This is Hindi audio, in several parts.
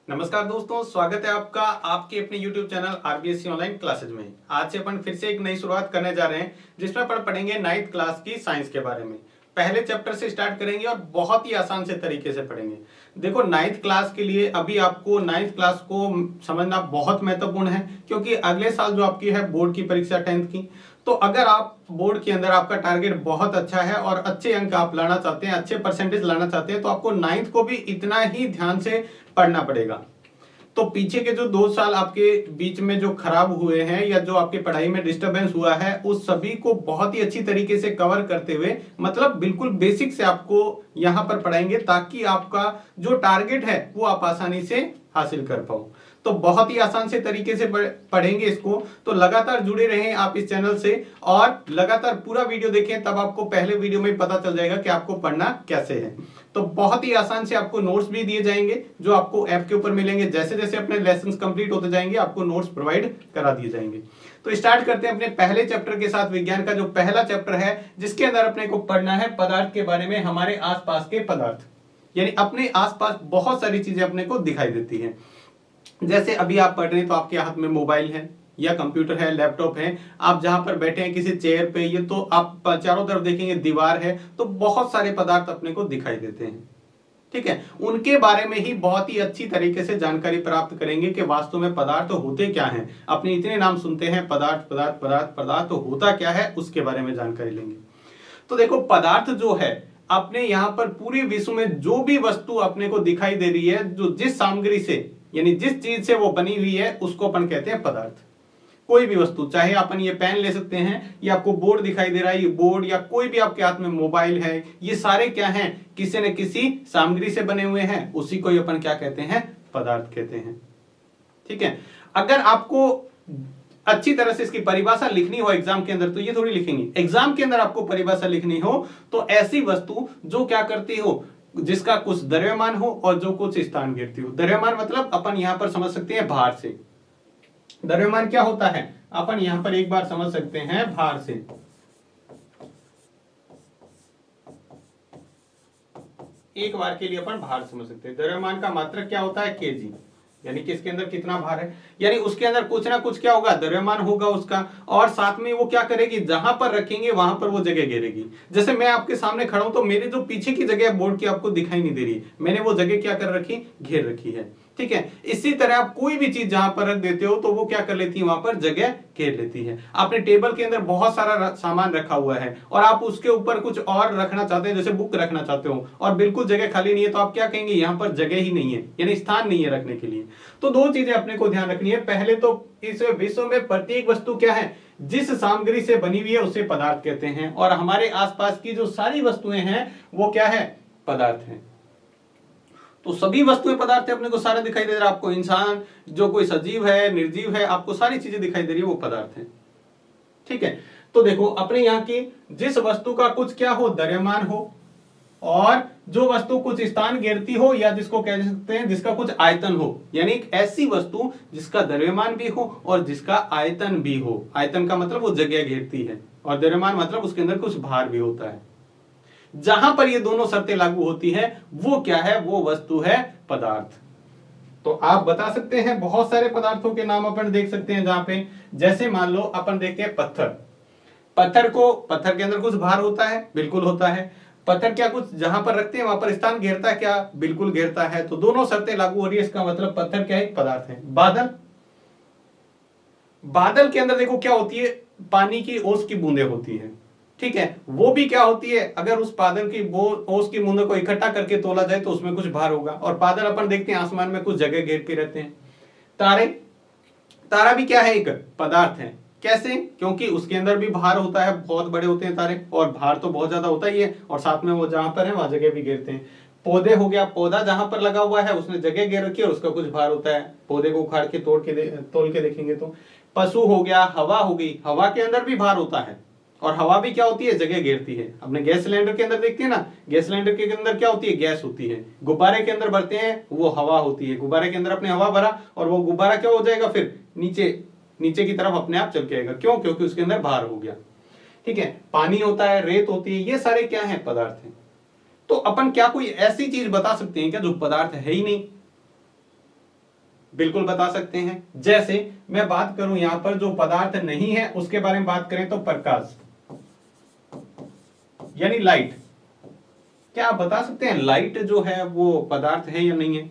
नमस्कार दोस्तों, स्वागत है आपका आपके अपने YouTube channel RBSC online classes में। आज से अपन फिर से एक नई शुरुआत करने जा रहे हैं जिसमें अपन पढ़ेंगे 9th क्लास की साइंस के बारे में। पहले चैप्टर से स्टार्ट करेंगे और बहुत ही आसान से तरीके से पढ़ेंगे। देखो 9th क्लास के लिए अभी आपको 9th क्लास को समझना बहुत महत्वपूर्ण है, क्योंकि अगले साल जो आपकी है बोर्ड की परीक्षा 10th की। तो अगर आप बोर्ड के अंदर आपका टारगेट बहुत अच्छा है और अच्छे अंक आप लाना चाहते हैं, अच्छे परसेंटेज लाना चाहते हैं, तो आपको 9th को भी इतना ही ध्यान से पढ़ना पड़ेगा। तो पीछे के जो 2 साल आपके बीच में जो खराब हुए हैं या जो आपकी पढ़ाई में डिस्टरबेंस हुआ है, उस सभी को बहुत ही अच्छी तरीके से कवर करते हुए, मतलब बिल्कुल बेसिक से आपको यहां पर पढ़ाएंगे, ताकि आपका जो टारगेट है वो आप आसानी से हासिल कर पाओ। तो बहुत ही आसान से तरीके से पढ़ेंगे इसको। तो लगातार जुड़े रहें आप इस चैनल से और लगातार पूरा वीडियो देखें, तब आपको पहले वीडियो में पता चल जाएगा कि आपको पढ़ना कैसे है। तो बहुत ही आसान से आपको नोट्स भी दिए जाएंगे जो आपको ऐप के ऊपर मिलेंगे। जैसे जैसे अपने लेसन्स कंप्लीट होते जाएंगे आपको नोट्स प्रोवाइड करा दिए जाएंगे। तो स्टार्ट करते हैं अपने पहले चैप्टर के साथ। विज्ञान का जो पहला चैप्टर है जिसके अंदर अपने को पढ़ना है पदार्थ के बारे में। हमारे आसपास के पदार्थ, यानी अपने आसपास बहुत सारी चीजें अपने को दिखाई देती हैं। जैसे अभी आप पढ़ रहे हैं तो आपके हाथ में मोबाइल है या कंप्यूटर है, लैपटॉप है, आप जहां पर बैठे हैं किसी चेयर पे, ये तो आप चारों तरफ देखेंगे दीवार है, तो बहुत सारे पदार्थ अपने को दिखाई देते हैं। ठीक है, उनके बारे में ही बहुत ही अच्छी तरीके से जानकारी प्राप्त करेंगे कि वास्तव में पदार्थ होते क्या हैं। अपने इतने नाम सुनते हैं पदार्थ पदार्थ पदार्थ पदार्थ, तो होता क्या है उसके बारे में जानकारी लेंगे। तो देखो पदार्थ जो है अपने यहां पर पूरे विश्व में जो भी वस्तु अपने को दिखाई दे रही है, जो जिस सामग्री से यानी जिस चीज से वो बनी हुई है, उसको अपन कहते हैं पदार्थ। कोई भी वस्तु, चाहे अपन ये पेन ले सकते हैं, ये आपको बोर्ड दिखाई दे रहा है, ये बोर्ड, या कोई भी आपके हाथ में मोबाइल है, ये सारे क्या हैं, किसी न किसी सामग्री से बने हुए हैं, उसी को अपन क्या कहते हैं, पदार्थ कहते हैं। ठीक है, अगर आपको अच्छी तरह से इसकी परिभाषा लिखनी हो एग्जाम के अंदर, तो ये थोड़ी लिखेंगे। एग्जाम के अंदर आपको परिभाषा लिखनी हो तो ऐसी वस्तु जो क्या करती हो, जिसका कुछ द्रव्यमान हो और जो कुछ स्थान घेरती हो। द्रव्यमान मतलब अपन यहां पर समझ सकते हैं भार से। द्रव्यमान क्या होता है अपन यहां पर एक बार समझ सकते हैं भार से। एक बार के लिए अपन भार समझ सकते हैं। द्रव्यमान का मात्रक क्या होता है, केजी, यानी कि इसके अंदर कितना भार है, यानी उसके अंदर कुछ ना कुछ क्या होगा, द्रव्यमान होगा उसका, और साथ में वो क्या करेगी, जहां पर रखेंगे वहां पर वो जगह घेरेगी। जैसे मैं आपके सामने खड़ा हूं तो मेरे जो पीछे की जगह बोर्ड की आपको दिखाई नहीं दे रही, मैंने वो जगह क्या कर रखी, घेर रखी है। ठीक है, इसी तरह आप कोई भी चीज जहां पर रख देते हो तो वो क्या कर लेती है, वहां पर जगह घेर लेती है। आपने टेबल के अंदर बहुत सारा सामान रखा हुआ है और आप उसके ऊपर कुछ और रखना चाहते हैं, जैसे बुक रखना चाहते हो, और बिल्कुल जगह खाली नहीं है, तो आप क्या कहेंगे, यहां पर जगह ही नहीं है, यानी स्थान नहीं है रखने के लिए। तो दो चीजें अपने को ध्यान रखनी है। पहले तो इस विश्व में प्रत्येक वस्तु क्या है, जिस सामग्री से बनी हुई है उसे पदार्थ कहते हैं, और हमारे आसपास की जो सारी वस्तुएं हैं वो क्या है, पदार्थ है। तो सभी वस्तुएं पदार्थ है, अपने को सारा दिखाई दे रहा है। आपको इंसान, जो कोई सजीव है, निर्जीव है, आपको सारी चीजें दिखाई दे रही है, वो पदार्थ है। ठीक है, तो देखो अपने यहाँ की जिस वस्तु का कुछ क्या हो, द्रव्यमान हो, और जो वस्तु कुछ स्थान घेरती हो, या जिसको कह सकते हैं जिसका कुछ आयतन हो, यानी एक ऐसी वस्तु जिसका द्रव्यमान भी हो और जिसका आयतन भी हो। आयतन का मतलब वो जगह घेरती है, और द्रव्यमान मतलब उसके अंदर कुछ भार भी होता है। जहां पर ये दोनों शर्तें लागू होती है वो क्या है, वो वस्तु है पदार्थ। तो आप बता सकते हैं बहुत सारे पदार्थों के नाम अपन देख सकते हैं जहां पे, जैसे मान लो अपन देखते हैं पत्थर। पत्थर के अंदर कुछ भार होता है, बिल्कुल होता है। पत्थर क्या कुछ जहां पर रखते हैं वहां पर स्थान घेरता है क्या, बिल्कुल घेरता है। तो दोनों शर्तें लागू हो रही है, इसका मतलब पत्थर क्या है, एक पदार्थ है। बादल के अंदर देखो क्या होती है, पानी की ओस की बूंदें होती है। ठीक है, वो भी क्या होती है, अगर उस बादल की ओस की बूंदों को इकट्ठा करके तोला जाए तो उसमें कुछ भार होगा। और बादल अपन देखते हैं आसमान में कुछ जगह घेर के रहते हैं। तारा भी क्या है, एक पदार्थ है। कैसे, क्योंकि उसके अंदर भी भार होता है, बहुत बड़े होते हैं तारे, और भार तो बहुत ज्यादा होता ही है, और साथ में वो जहां पर है वहां जगह भी घेरते हैं। पौधे हो गया, पौधा जहां पर लगा हुआ है उसने जगह घेर रखी है और उसका कुछ भार होता है। पौधे को उखाड़ के तोल के देखेंगे तो। पशु हो गया, हवा हो गई, हवा के अंदर भी भार होता है, और हवा भी क्या होती है, जगह घेरती है। अपने गैस सिलेंडर के अंदर देखते हैं ना, गैस सिलेंडर के अंदर क्या होती है, गैस होती है। गुब्बारे के अंदर भरते हैं, वो हवा होती है। गुब्बारे के अंदर अपने हवा भरा और वो गुब्बारा क्या हो जाएगा, फिर नीचे की तरफ अपने आप चल के आएगा। क्यों, क्योंकि उसके अंदर भार हो गया। ठीक है, पानी होता है, रेत होती है, ये सारे क्या है, पदार्थ हैं। तो अपन क्या कोई ऐसी चीज बता सकते हैं क्या जो पदार्थ है ही नहीं? बिल्कुल बता सकते हैं। जैसे मैं बात करूं यहां पर जो पदार्थ नहीं है उसके बारे में बात करें तो प्रकाश यानी लाइट। क्या आप बता सकते हैं लाइट जो है वो पदार्थ है या नहीं है?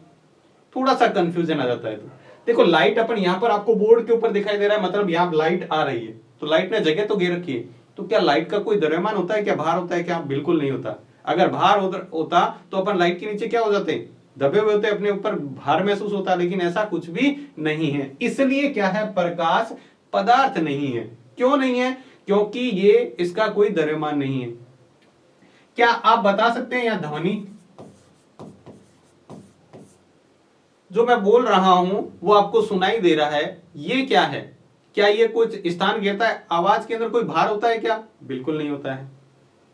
थोड़ा सा कंफ्यूजन आ जाता है। तो देखो लाइट अपन यहां पर आपको बोर्ड के ऊपर दिखाई दे रहा है, मतलब यहां लाइट आ रही है तो लाइट ने जगह तो घेर रखी है। तो क्या लाइट का कोई द्रव्यमान होता है, क्या भार होता है? क्या बिल्कुल नहीं होता। अगर भार होता तो अपन लाइट के नीचे क्या हो जाते, दबे हुए होते, अपने ऊपर भार महसूस होता, लेकिन ऐसा कुछ भी नहीं है। इसलिए क्या है, प्रकाश पदार्थ नहीं है। क्यों नहीं है? क्योंकि ये इसका कोई द्रव्यमान नहीं है। क्या आप बता सकते हैं या ध्वनि जो मैं बोल रहा हूं वो आपको सुनाई दे रहा है, ये क्या है? क्या ये कुछ स्थान घेरता है? आवाज के अंदर कोई भार होता है क्या? बिल्कुल नहीं होता है।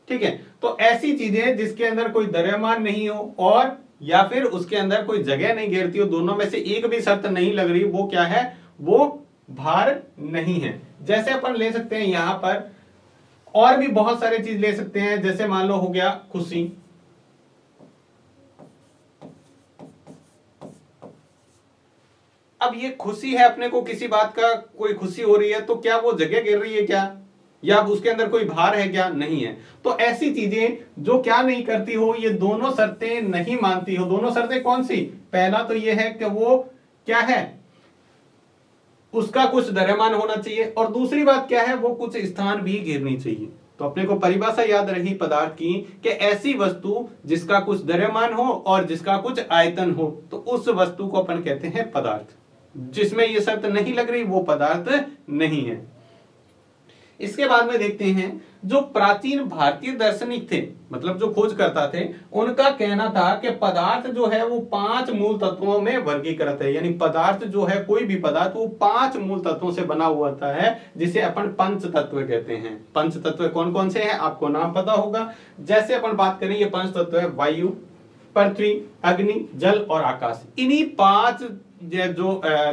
ठीक है, तो ऐसी चीजें जिसके अंदर कोई द्रव्यमान नहीं हो और या फिर उसके अंदर कोई जगह नहीं घेरती हो, दोनों में से एक भी शर्त नहीं लग रही, वो क्या है? वो भार नहीं है। जैसे अपन ले सकते हैं यहां पर और भी बहुत सारे चीज ले सकते हैं। जैसे मान लो हो गया खुशी, अब ये खुशी है, अपने को किसी बात का कोई खुशी हो रही है, तो क्या वो जगह गिर रही है क्या? या उसके अंदर कोई भार है क्या? नहीं है। तो ऐसी चीजें जो क्या नहीं करती हो, ये दोनों शर्तें नहीं मानती हो। दोनों शर्तें कौन सी? पहला तो ये है कि वो क्या है, उसका कुछ द्रव्यमान होना चाहिए, और दूसरी बात क्या है, वो कुछ स्थान भी घेरनी चाहिए। तो अपने को परिभाषा याद रही पदार्थ की कि ऐसी वस्तु जिसका कुछ द्रव्यमान हो और जिसका कुछ आयतन हो, तो उस वस्तु को अपन कहते हैं पदार्थ। जिसमें ये शर्त नहीं लग रही वो पदार्थ नहीं है। इसके बाद में देखते हैं जो प्राचीन भारतीय दार्शनिक थे, मतलब जो खोज करता थे, उनका कहना था कि पदार्थ जो है वो 5 मूल तत्वों में वर्गीकृत है। यानी पदार्थ जो है, कोई भी पदार्थ, वो 5 मूल तत्वों से बना हुआ होता है, जिसे अपन पंच तत्व कहते हैं। पंच तत्व कौन कौन से हैं आपको नाम पता होगा। जैसे अपन बात करें, ये पंच तत्व है वायु, पृथ्वी, अग्नि, जल और आकाश। इन्हीं 5 जो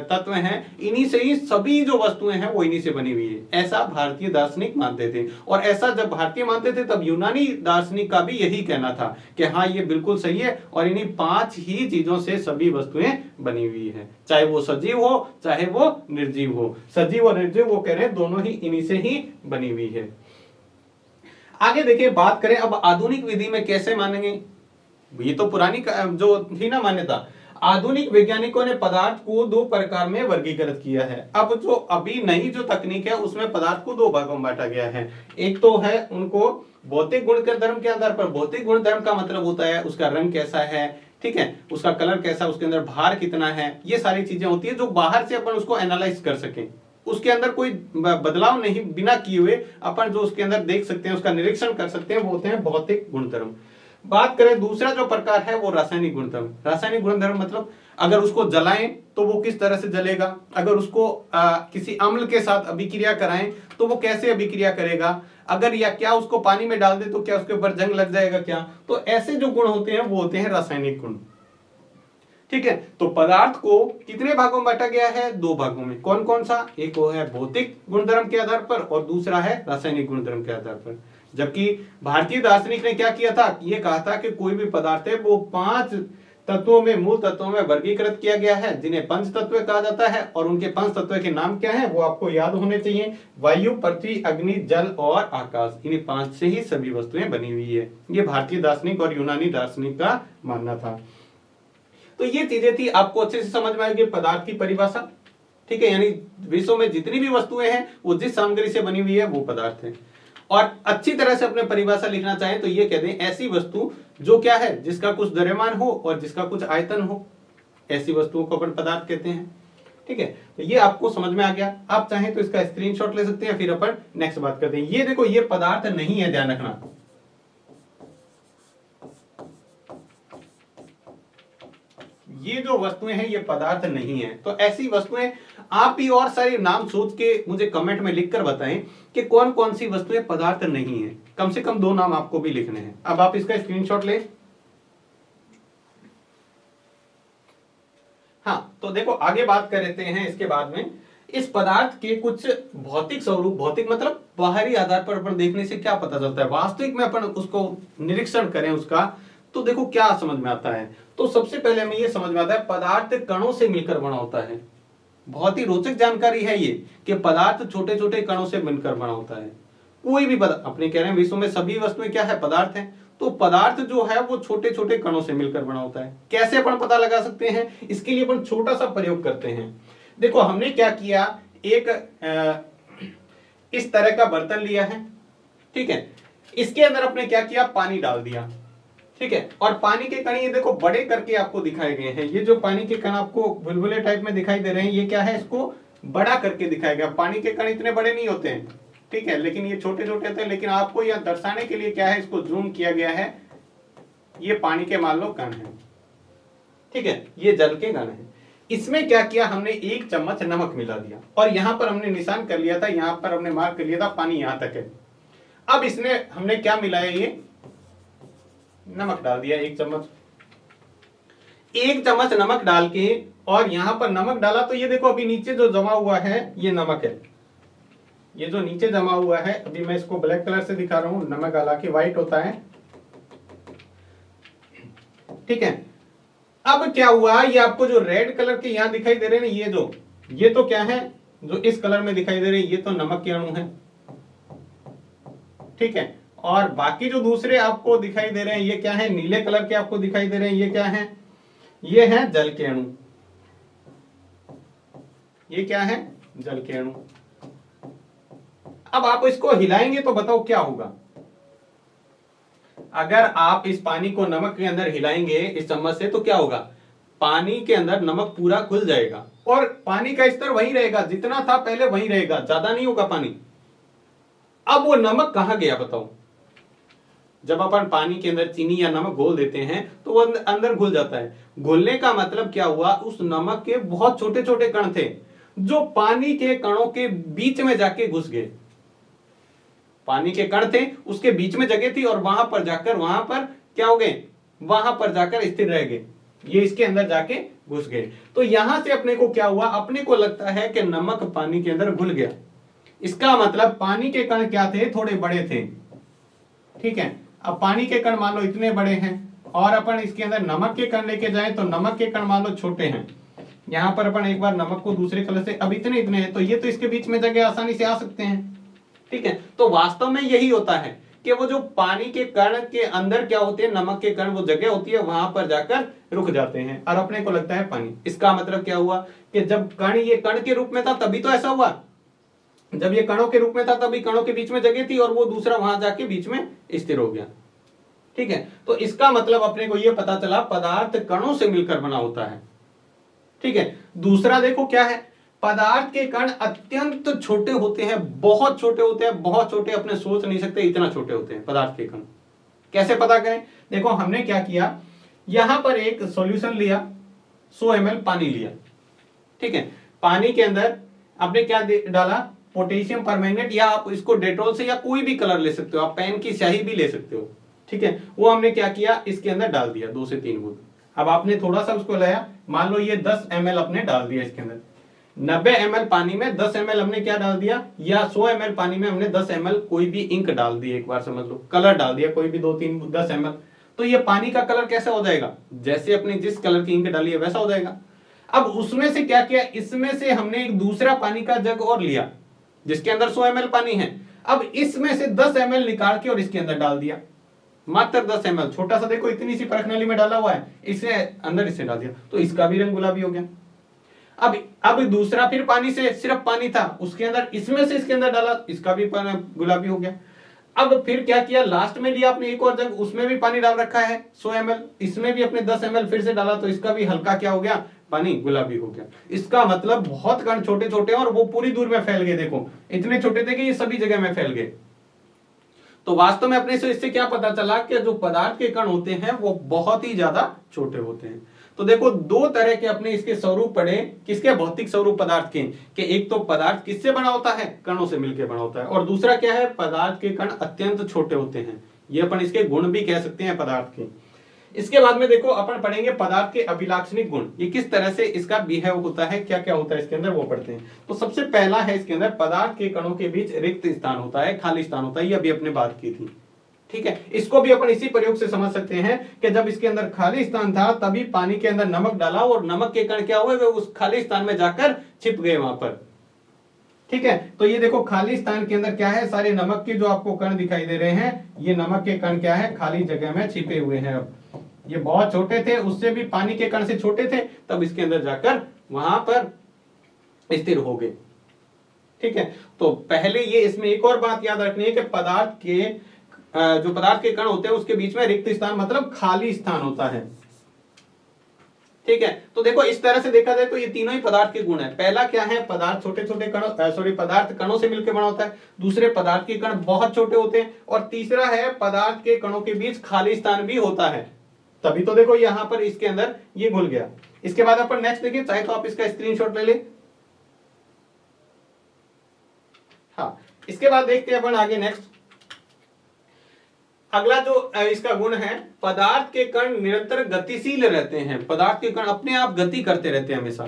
तत्व हैं, इन्हीं से ही सभी जो वस्तुएं हैं वो इन्हीं से बनी हुई है। ऐसा भारतीय दार्शनिक मानते थे। और ऐसा जब भारतीय मानते थे तब यूनानी दार्शनिक का भी यही कहना था कि हाँ ये बिल्कुल सही है, और इन्हीं 5 ही चीजों से सभी वस्तुएं बनी हुई है, चाहे वो सजीव हो चाहे वो निर्जीव हो। सजीव और निर्जीव वो कह रहे हैं दोनों ही इन्हीं से ही बनी हुई है। आगे देखिए, बात करें अब आधुनिक विधि में कैसे मानेंगे। ये तो पुरानी जो थी ना मान्यता। आधुनिक वैज्ञानिकों ने पदार्थ को 2 प्रकार में वर्गीकृत किया है। अब जो अभी नई जो तकनीक है उसमें पदार्थ को 2 भागों में बांटा गया है। एक तो है उनको भौतिक गुण के धर्म के आधार पर। भौतिक गुण धर्म का मतलब होता है उसका रंग कैसा है, ठीक है, उसका कलर कैसा, उसके अंदर भार कितना है, ये सारी चीजें होती है जो बाहर से अपन उसको एनालाइज कर सकें। उसके अंदर कोई बदलाव नहीं, बिना किए हुए अपन जो उसके अंदर देख सकते हैं, उसका निरीक्षण कर सकते हैं, वो होते हैं भौतिक गुणधर्म। बात करें दूसरा जो प्रकार है वो रासायनिक गुणधर्म। रासायनिक गुणधर्म मतलब अगर उसको जलाएं तो वो किस तरह से जलेगा, अगर उसको किसी अम्ल के साथ अभिक्रिया कराएं तो वो कैसे अभिक्रिया करेगा, अगर या क्या उसको पानी में डाल दे तो क्या उसके ऊपर जंग लग जाएगा क्या। तो ऐसे जो गुण होते हैं वो होते हैं रासायनिक गुण। ठीक है, तो पदार्थ को कितने भागों में बांटा गया है? 2 भागों में। कौन कौन सा? एक वो है भौतिक गुणधर्म के आधार पर और दूसरा है रासायनिक गुणधर्म के आधार पर। जबकि भारतीय दार्शनिक ने क्या किया था, ये कहा था कि कोई भी पदार्थ है वो 5 तत्वों में, मूल तत्वों में वर्गीकृत किया गया है, जिन्हें पंच तत्व कहा जाता है। और उनके 5 तत्व के नाम क्या है वो आपको याद होने चाहिए। वायु, पृथ्वी, अग्नि, जल और आकाश। इन्हीं 5 से ही सभी वस्तुएं बनी हुई है। ये भारतीय दार्शनिक और यूनानी दार्शनिक का मानना था। तो ये चीजें थी, आपको अच्छे से समझ में आएगी पदार्थ की परिभाषा। ठीक है, यानी विश्व में जितनी भी वस्तुएं हैं वो जिस सामग्री से बनी हुई है वो पदार्थ है। और अच्छी तरह से अपने परिभाषा लिखना चाहें तो ये कह दें, ऐसी वस्तु जो क्या है, जिसका कुछ द्रव्यमान हो और जिसका कुछ आयतन हो, ऐसी वस्तुओं को अपन पदार्थ कहते हैं। ठीक है, तो ये आपको समझ में आ गया। आप चाहें तो इसका स्क्रीनशॉट ले सकते हैं, फिर अपन नेक्स्ट बात करते हैं। ये देखो, ये पदार्थ नहीं है, ध्यान रखना। ये जो वस्तुएं हैं ये पदार्थ नहीं है। तो ऐसी वस्तुएं आप भी और सारे नाम सोच के मुझे कमेंट में लिखकर बताएं कि कौन कौन सी वस्तुएं पदार्थ नहीं है। कम से कम 2 नाम आपको भी लिखने हैं। अब आप इसका स्क्रीनशॉट लें। हाँ, तो देखो आगे बात कर लेते हैं। इसके बाद में इस पदार्थ के कुछ भौतिक स्वरूप, भौतिक मतलब बाहरी आधार पर अपन देखने से क्या पता चलता है, वास्तविक में अपन उसको निरीक्षण करें उसका, तो देखो क्या समझ में आता है। तो सबसे पहले हमें ये समझ में आता है पदार्थ कणों से मिलकर बना होता है। बहुत ही रोचक जानकारी है ये कि पदार्थ छोटे छोटे कणों से मिलकर बना होता है। कोई भी पदार्थ, अपने कह रहे हैं विश्व में सभी वस्तुएं क्या है, पदार्थ है। तो पदार्थ जो है वो छोटे छोटे कणों से मिलकर बना होता है। कैसे अपन पता लगा सकते हैं, इसके लिए अपन छोटा सा प्रयोग करते हैं। देखो हमने क्या किया, एक इस तरह का बर्तन लिया है, ठीक है। इसके अंदर अपने क्या किया, पानी डाल दिया, ठीक है। और पानी के कण ये देखो बड़े करके आपको दिखाए गए हैं। ये जो पानी के कण आपको बुलबुले टाइप में दिखाई दे रहे हैं, ये क्या है, इसको बड़ा करके दिखाया गया। पानी के कण इतने बड़े नहीं होते हैं, ठीक है, लेकिन ये छोटे छोटे होते हैं। लेकिन आपको यह दर्शाने के लिए क्या है, इसको जूम किया गया है। ये पानी के मान लो कण है, ठीक है, ये जल के कण है। इसमें क्या किया हमने, 1 चम्मच नमक मिला दिया और यहां पर हमने निशान कर लिया था, यहां पर हमने मार्क कर लिया था पानी यहां तक है। अब इसमें हमने क्या मिलाया, ये नमक डाल दिया 1 चम्मच। 1 चम्मच नमक डाल के और यहां पर नमक डाला तो ये देखो अभी नीचे जो जमा हुआ है ये नमक है। ये जो नीचे जमा हुआ है, अभी मैं इसको ब्लैक कलर से दिखा रहा हूं, नमक हालांकि व्हाइट होता है, ठीक है। अब क्या हुआ, ये आपको जो रेड कलर के यहां दिखाई दे रहे हैं, ये तो क्या है, जो इस कलर में दिखाई दे रहे हैं, ये तो नमक के अणु है, ठीक है। और बाकी जो दूसरे आपको दिखाई दे रहे हैं, ये क्या है, नीले कलर के आपको दिखाई दे रहे हैं, ये क्या है, ये है जल के अणु। ये क्या है, जल के अणु। अब आप इसको हिलाएंगे तो बताओ क्या होगा। अगर आप इस पानी को नमक के अंदर हिलाएंगे इस चम्मच से तो क्या होगा, पानी के अंदर नमक पूरा घुल जाएगा और पानी का स्तर वही रहेगा, जितना था पहले वही रहेगा, ज्यादा नहीं होगा पानी। अब वो नमक कहां गया बताओ। जब अपन पानी के अंदर चीनी या नमक घोल देते हैं तो वो अंदर घुल जाता है। घुलने का मतलब क्या हुआ, उस नमक के बहुत छोटे छोटे कण थे जो पानी के कणों के बीच में जाके घुस गए। पानी के कण थे, उसके बीच में जगह थी और वहां पर क्या हो गए, वहां पर जाकर स्थिर रह गए, ये इसके अंदर जाके घुस गए। तो यहां से अपने को क्या हुआ, अपने को लगता है कि नमक पानी के अंदर घुल गया। इसका मतलब पानी के कण क्या थे, थोड़े बड़े थे, ठीक है। अब पानी के कण मान लो इतने बड़े हैं और अपन इसके अंदर नमक के कण लेके जाएं तो नमक के कण मान लो छोटे हैं। यहां पर अपन एक बार नमक को दूसरे कलर से, अब इतने इतने हैं तो ये तो इसके बीच में जगह आसानी से आ सकते हैं, ठीक है। तो वास्तव में यही होता है कि वो जो पानी के कण के अंदर क्या होते हैं, नमक के कण, वो जगह होती है, वहां पर जाकर रुक जाते हैं और अपने को लगता है पानी। इसका मतलब क्या हुआ कि जब कण ये कण के रूप में था तभी तो ऐसा हुआ, जब ये कणों के रूप में था तभी कणों के बीच में जगह थी और वो दूसरा वहां जाके बीच में स्थिर हो गया, ठीक है। तो इसका मतलब अपने को ये पता चला पदार्थ कणों से मिलकर बना होता है, ठीक है। दूसरा देखो क्या है, पदार्थ के कण अत्यंत छोटे होते हैं, बहुत छोटे होते हैं, बहुत छोटे, अपने सोच नहीं सकते इतना छोटे होते हैं पदार्थ के कण। कैसे पता करें, देखो हमने क्या किया, यहां पर एक सॉल्यूशन लिया, 100 ml पानी लिया, ठीक है। पानी के अंदर आपने क्या डाला, पोटेशियम परमैंगनेट, या आप इसको डेटॉल से या कोई भी कलर ले सकते हो, आप पेन की स्याही भी ले सकते हो, ठीक है। वो हमने क्या किया, इसके अंदर डाल दिया 2 से 3 बूंद। अब आपने थोड़ा सा उसको लाया, मान लो ये 10 ml अपने डाल दिया इसके अंदर, 90 ml पानी में 10 ml हमने क्या डाल दिया, या 100 ml पानी में हमने 10 ml कोई भी इंक डाल दी, एक बार समझ लो कलर डाल दिया कोई भी 2-3 10 ml, तो ये पानी का कलर कैसा हो जाएगा, जैसे अपने जिस कलर की इंक डाली है वैसा हो जाएगा। अब उसमें से क्या किया, इसमें से हमने एक दूसरा पानी का जग और लिया जिसके अंदर 100 ml पानी है। अब इसमें से 10 ml निकाल के और इसके अंदर डाल दिया, मात्र 10 ml, छोटा सा देखो इतनी सी परख नली में डाला हुआ है, इसे अंदर इसे डाल दिया तो इसका भी रंग गुलाबी हो गया। अब दूसरा फिर पानी से, सिर्फ पानी था उसके अंदर, इसमें से इसके अंदर डाला, इसका भी गुलाबी हो गया। अब फिर क्या किया, लास्ट में लिया आपने एक और जग, उसमें भी पानी डाल रखा है 100 ml, इसमें भी अपने 10 ml फिर से डाला तो इसका भी हल्का क्या हो गया, पानी गुलाबी हो गया। इसका मतलब बहुत कण छोटे छोटे और वो पूरी दूर में फैल गए, देखो इतने छोटे थे कि ये सभी जगह में फैल गए। तो वास्तव में अपने से इससे क्या पता चला कि जो पदार्थ के कण होते हैं वो बहुत ही ज्यादा छोटे होते हैं। तो देखो 2 तरह के अपने इसके स्वरूप पढ़े, किसके, भौतिक स्वरूप पदार्थ के, कि एक तो पदार्थ किससे बना होता है, कणों से मिलकर बना होता है, और दूसरा क्या है, पदार्थ के कण अत्यंत छोटे होते हैं। ये अपन इसके गुण भी कह सकते हैं पदार्थ के। इसके बाद में देखो अपन पढ़ेंगे पदार्थ के अभिलाक्षणिक गुण, ये किस तरह से इसका बिहेव होता है, क्या क्या होता है इसके अंदर, वो पढ़ते हैं। तो सबसे पहला है इसके अंदर पदार्थ के कणों के बीच रिक्त स्थान होता है, खाली स्थान होता है, ये अभी अपने बात की थी, ठीक है, इसको भी अपन इसी प्रयोग से समझ सकते हैं कि जब इसके अंदर खाली स्थान था तभी पानी के अंदर नमक डाला और नमक के कण क्या हुए, वे उस खाली स्थान में जाकर छिप गए वहां पर। ठीक है, तो ये देखो खाली स्थान के अंदर क्या है, सारे नमक के जो आपको कण दिखाई दे रहे हैं, ये नमक के कण क्या है, खाली जगह में छिपे हुए हैं। अब ये बहुत छोटे थे, उससे भी पानी के कण से छोटे थे, तब इसके अंदर जाकर वहां पर स्थिर हो गए। ठीक है, तो पहले ये इसमें एक और बात याद रखनी है कि पदार्थ के जो पदार्थ के कण होते हैं उसके बीच में रिक्त स्थान मतलब खाली स्थान होता है। ठीक है, तो देखो इस तरह से देखा जाए तो ये तीनों ही पदार्थ के गुण है। पहला क्या है, पदार्थ छोटे छोटे कणों पदार्थ कणों से मिलकर बना होता है। दूसरे, पदार्थ के कण बहुत छोटे होते हैं। और तीसरा है, पदार्थ के कणों के बीच खाली स्थान भी होता है। तभी तो देखो यहां पर इसके अंदर ये घुल गया। इसके बाद अपन नेक्स्ट देखिए, चाहे तो आप इसका स्क्रीनशॉट ले ले। हाँ, इसके बाद देखते हैं अपन आगे नेक्स्ट। अगला जो इसका गुण है, पदार्थ के कण निरंतर गतिशील रहते हैं। पदार्थ के कण अपने आप गति करते रहते हैं हमेशा,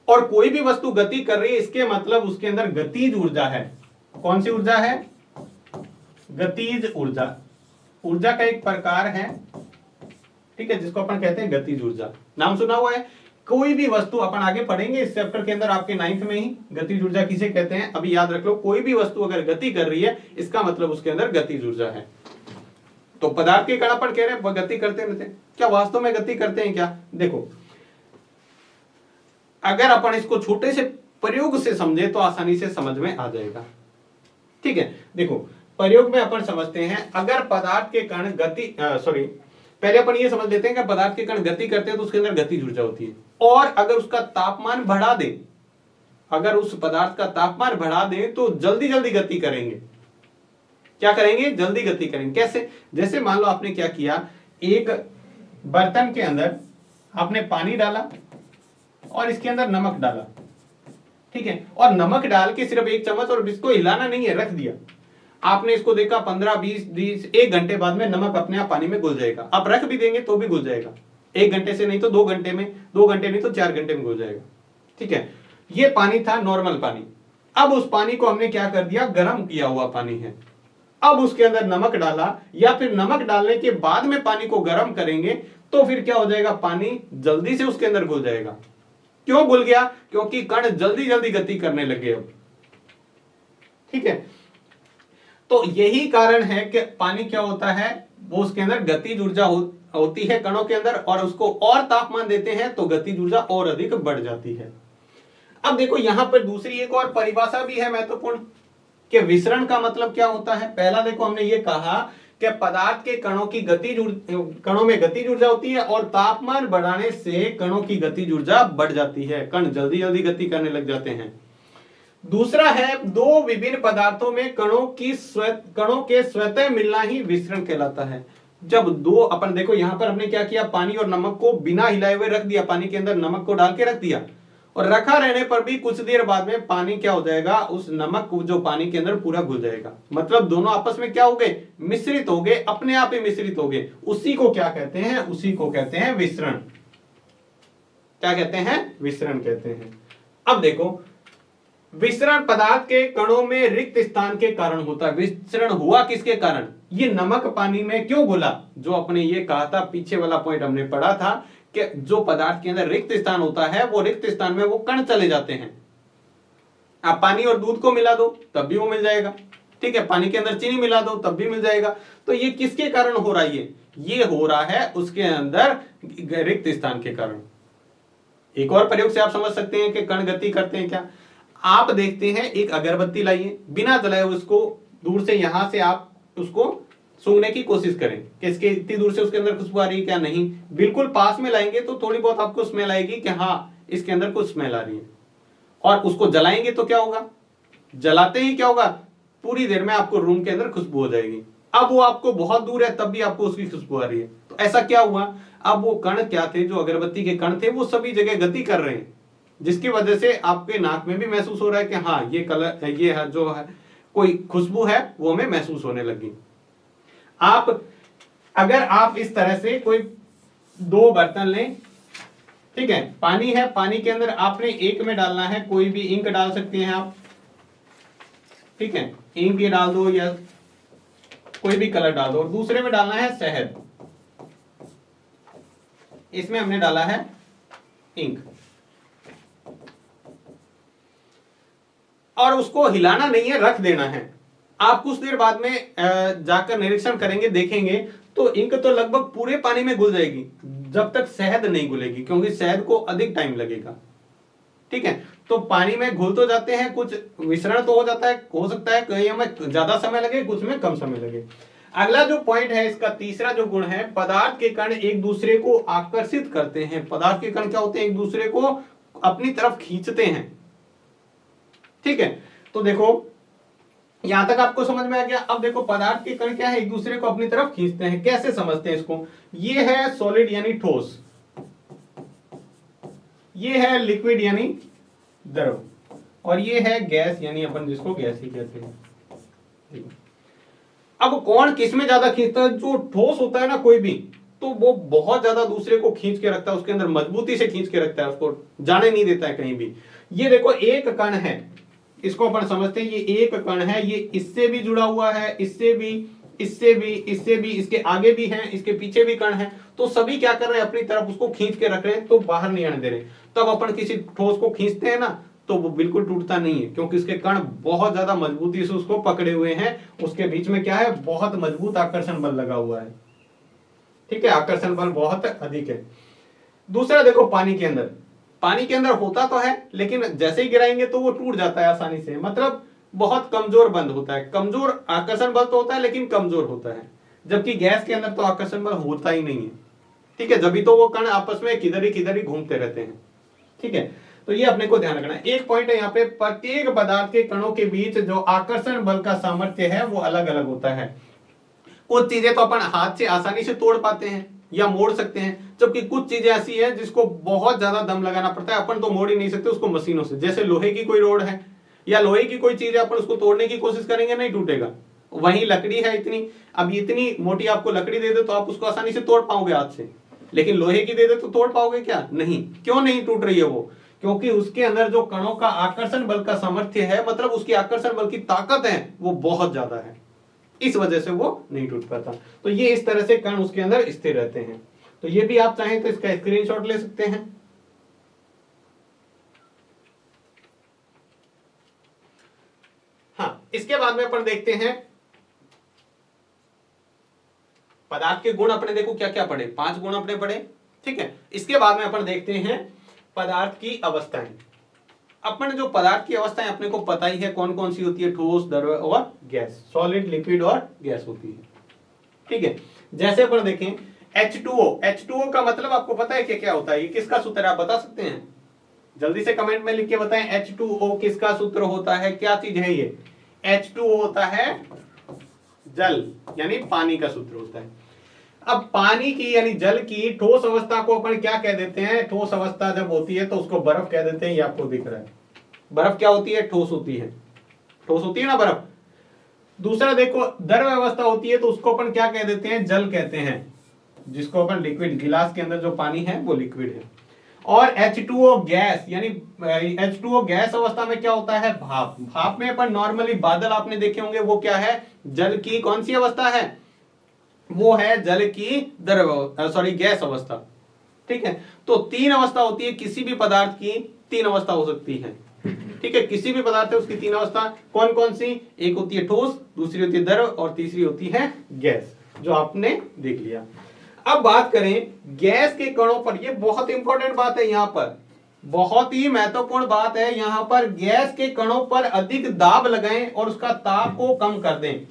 और कोई भी वस्तु गति कर रही है इसके मतलब उसके अंदर गतिज ऊर्जा है। कौन सी ऊर्जा है, गतिज ऊर्जा। ऊर्जा का एक प्रकार है, ठीक है, जिसको अपन कहते हैं गतिज ऊर्जा। नाम सुना हुआ है। कोई भी वस्तु, अपन आगे पढ़ेंगे इस चैप्टर के अंदर आपके 9th में ही, गतिज ऊर्जा किसे कहते हैं। अभी याद रख लो, कोई भी वस्तु अगर गति कर रही है इसका मतलब उसके अंदर गतिज ऊर्जा है। तो पदार्थ के कण अपन कह रहे हैं गति करते रहते हैं, क्या वास्तव में गति करते हैं क्या? देखो, अगर अपन इसको छोटे से प्रयोग से समझे तो आसानी से समझ में आ जाएगा। ठीक है, देखो प्रयोग में अपन समझते हैं, अगर पदार्थ के कण गति पहले अपन ये समझ लेते हैं कि पदार्थ के कण गति करते हैं तो उसके अंदर गतिज ऊर्जा होती है। और अगर उसका तापमान बढ़ा दे, अगर उस पदार्थ का तापमान बढ़ा दे तो जल्दी जल्दी गति करेंगे। क्या करेंगे? जल्दी गति करेंगे। कैसे? जैसे मान लो आपने क्या किया, एक बर्तन के अंदर आपने पानी डाला और इसके अंदर नमक डाला, ठीक है, और नमक डाल के सिर्फ 1 चम्मच, और इसको हिलाना नहीं है, रख दिया। आपने इसको देखा 15, 20, 1 घंटे बाद में नमक अपने आप पानी में घुल जाएगा। आप रख भी देंगे तो भी घुल जाएगा। 1 घंटे से नहीं तो 2 घंटे में, 2 घंटे नहीं तो 4 घंटे में घुल जाएगा। ठीक है, ये पानी था नॉर्मल पानी। अब उस पानी को हमने क्या कर दिया, गर्म किया हुआ पानी है। अब उसके अंदर नमक डाला, या फिर नमक डालने के बाद में पानी को गर्म करेंगे तो फिर क्या हो जाएगा, पानी जल्दी से उसके अंदर घुल जाएगा। क्यों घुल गया? क्योंकि कण जल्दी जल्दी गति करने लगे अब। ठीक है, तो यही कारण है कि पानी क्या होता है, वो उसके अंदर गतिज ऊर्जा होती है कणों के अंदर, और उसको और तापमान देते हैं तो गतिज ऊर्जा और अधिक बढ़ जाती है। अब देखो यहां पर दूसरी एक और परिभाषा भी है महत्वपूर्ण, कि विसरण का मतलब क्या होता है। पहला देखो हमने ये कहा कि पदार्थ के कणों में गतिज ऊर्जा होती है, और तापमान बढ़ाने से कणों की गतिज ऊर्जा बढ़ जाती है, कण जल्दी जल्दी गति करने लग जाते हैं। दूसरा है, दो विभिन्न पदार्थों में कणों के स्वतः मिलना ही विसरण कहलाता है। जब दो, अपन देखो यहां पर हमने क्या किया, पानी और नमक को बिना हिलाए हुए रख दिया, पानी के अंदर नमक को डाल के रख दिया, और रखा रहने पर भी कुछ देर बाद में पानी क्या हो जाएगा, उस नमक जो पानी के अंदर पूरा घुल जाएगा। मतलब दोनों आपस में क्या हो गए, मिश्रित हो गए, अपने आप ही मिश्रित हो गए। उसी को क्या कहते हैं, उसी को कहते हैं विसरण। क्या कहते हैं? विसरण कहते हैं। अब देखो, विसरण पदार्थ के कणों में रिक्त स्थान के कारण होता है। विसरण हुआ किसके कारण? ये नमक पानी में क्यों घुला, जो अपने ये कहा था, पीछे वाला पॉइंट हमने पढ़ा था कि जो पदार्थ के अंदर रिक्त स्थान होता है, वो रिक्त स्थान में वो कण चले जाते हैं। आप पानी और दूध को मिला दो तब भी वो मिल जाएगा। ठीक है, पानी के अंदर चीनी मिला दो तब भी मिल जाएगा। तो ये किसके कारण हो रहा है? ये हो रहा है उसके अंदर रिक्त स्थान के कारण। एक और प्रयोग से आप समझ सकते हैं कि कण गति करते हैं क्या। आप देखते हैं, एक अगरबत्ती लाइए, बिना जलाए उसको दूर से, यहां से आप उसको सूंघने की कोशिश करें कि इसके इतनी दूर से उसके अंदर खुशबू आ रही है क्या, नहीं। बिल्कुल पास में लाएंगे तो थोड़ी बहुत आपको स्मेल आएगी कि हाँ इसके अंदर कुछ स्मेल आ रही है। और उसको जलाएंगे तो क्या होगा, जलाते ही क्या होगा, पूरी देर में आपको रूम के अंदर खुशबू हो जाएगी। अब वो आपको बहुत दूर है तब भी आपको उसकी खुशबू आ रही है। तो ऐसा क्या हुआ, अब वो कण क्या थे, जो अगरबत्ती के कण थे, वो सभी जगह गति कर रहे हैं, जिसकी वजह से आपके नाक में भी महसूस हो रहा है कि हाँ ये कलर, ये है जो है कोई खुशबू है, वो हमें महसूस होने लगी। अगर आप इस तरह से कोई 2 बर्तन लें, ठीक है, पानी है, पानी के अंदर आपने एक में डालना है, कोई भी इंक डाल सकते हैं आप, ठीक है, इंक ये डाल दो या कोई भी कलर डाल दो, और दूसरे में डालना है शहद, इसमें हमने डाला है इंक, और उसको हिलाना नहीं है, रख देना है। आप कुछ देर बाद में जाकर निरीक्षण करेंगे, देखेंगे तो इंक तो लगभग पूरे पानी में घुल जाएगी जब तक शहद नहीं घुलेगी, क्योंकि शहद को अधिक टाइम लगेगा। ठीक है, तो पानी में घुल तो जाते हैं, कुछ मिश्रण तो हो जाता है, हो सकता है कहीं हमें ज्यादा समय लगे, कुछ में कम समय लगे। अगला जो पॉइंट है इसका तीसरा जो गुण है, पदार्थ के कण एक दूसरे को आकर्षित करते हैं। पदार्थ के कण क्या होते हैं, एक दूसरे को अपनी तरफ खींचते हैं। ठीक है, तो देखो यहां तक आपको समझ में आ गया। अब देखो पदार्थ के कण क्या है, एक दूसरे को अपनी तरफ खींचते हैं। कैसे समझते हैं इसको, ये है सॉलिड यानी ठोस, ये है लिक्विड यानी द्रव, और ये है गैस यानी अपन जिसको गैस ही कहते हैं। अब कौन किसमें ज्यादा खींचता है, जो ठोस होता है ना कोई भी, तो वो बहुत ज्यादा दूसरे को खींच के रखता है, उसके अंदर मजबूती से खींच के रखता है, उसको जाने नहीं देता है कहीं भी। ये देखो एक कण है, इसको अपन समझते हैं, ये एक कण है, ये इससे भी जुड़ा हुआ है, इससे भी, इससे भी, इससे भी, इसके आगे भी है, इसके पीछे भी कण है, तो सभी क्या कर रहे हैं, अपनी तरफ उसको खींच के रख रहे हैं, तो बाहर नहीं आने दे रहे। तब अपन किसी ठोस को खींचते हैं ना, तो वो बिल्कुल टूटता नहीं है, क्योंकि इसके कण बहुत ज्यादा मजबूती से उसको पकड़े हुए हैं। उसके बीच में क्या है, बहुत मजबूत आकर्षण बल लगा हुआ है। ठीक है, आकर्षण बल बहुत अधिक है। दूसरा देखो, पानी के अंदर होता तो है, लेकिन जैसे ही गिराएंगे तो वो टूट जाता है आसानी से, मतलब बहुत कमजोर बंध होता है। कमजोर आकर्षण बल तो होता है, लेकिन कमजोर होता है। जबकि गैस के अंदर तो आकर्षण बल होता ही नहीं है। ठीक है, जब तो वो कण आपस में किधर ही घूमते रहते हैं। ठीक है, तो ये अपने को ध्यान रखना है। एक पॉइंट है यहाँ पे, प्रत्येक पदार्थ के कणों के बीच जो आकर्षण बल का सामर्थ्य है वो अलग अलग होता है। कुछ चीजें तो अपन हाथ से आसानी से तोड़ पाते हैं या मोड़ सकते हैं, जबकि कुछ चीजें ऐसी है जिसको बहुत ज्यादा दम लगाना पड़ता है, अपन तो मोड़ ही नहीं सकते उसको मशीनों से। जैसे लोहे की कोई रोड है या लोहे की कोई चीज है, अपन उसको तोड़ने की कोशिश करेंगे, नहीं टूटेगा। वहीं लकड़ी है इतनी, अब इतनी मोटी आपको लकड़ी दे दे तो आप उसको आसानी से तोड़ पाओगे हाथ से, लेकिन लोहे की दे दे तो तोड़ पाओगे क्या, नहीं। क्यों नहीं टूट रही है वो, क्योंकि उसके अंदर जो कणों का आकर्षण बल का सामर्थ्य है, मतलब उसकी आकर्षण बल की ताकत है, वो बहुत ज्यादा है, इस वजह से वो नहीं टूट पाता। तो ये इस तरह से कण उसके अंदर स्थिर रहते हैं। तो ये भी आप चाहें तो इसका स्क्रीनशॉट ले सकते हैं। हाँ, इसके बाद में अपन देखते हैं पदार्थ के गुण। अपने देखो क्या क्या पढ़े, 5 गुण अपने पढ़े। ठीक है, इसके बाद में अपन देखते हैं पदार्थ की अवस्थाएं। अपन जो पदार्थ की अवस्थाएं अपने को पता ही है कौन कौन सी होती है, ठोस, द्रव और गैस, सॉलिड, लिक्विड और गैस होती है। ठीक है, जैसे अपन देखें H2O, H2O का मतलब आपको पता है क्या क्या होता है, ये किसका सूत्र है, आप बता सकते हैं? जल्दी से कमेंट में लिख के बताएं, H2O किसका सूत्र होता है, क्या चीज है ये? H2O होता है जल, यानी पानी का सूत्र होता है। अब पानी की यानी जल की ठोस अवस्था को अपन क्या कह देते हैं, ठोस अवस्था जब होती है तो उसको बर्फ कह देते हैं। ये आपको दिख रहा है, बर्फ क्या होती है, ठोस होती है, ठोस होती है ना बर्फ। दूसरा देखो, द्रव अवस्था होती है तो उसको अपन क्या कह देते हैं, जल कहते हैं, जिसको अपन लिक्विड, गिलास के अंदर जो पानी है वो लिक्विड है। और H2O गैस, यानी H2O गैस अवस्था में क्या होता है, भाप। भाप में अपन नॉर्मली बादल आपने देखे होंगे, वो क्या है, जल की कौन सी अवस्था है, वो है जल की गैस अवस्था। ठीक है, तो 3 अवस्था होती है किसी भी पदार्थ की, 3 अवस्था हो सकती है। ठीक है, किसी भी पदार्थ है उसकी 3 अवस्था, कौन कौन सी, एक होती है ठोस, दूसरी होती है द्रव और तीसरी होती है गैस, जो आपने देख लिया। अब बात करें गैस के कणों पर, ये बहुत इंपॉर्टेंट बात है, यहां पर बहुत ही महत्वपूर्ण बात है। यहां पर गैस के कणों पर अधिक दाब लगाएं और उसका ताप को कम कर दें।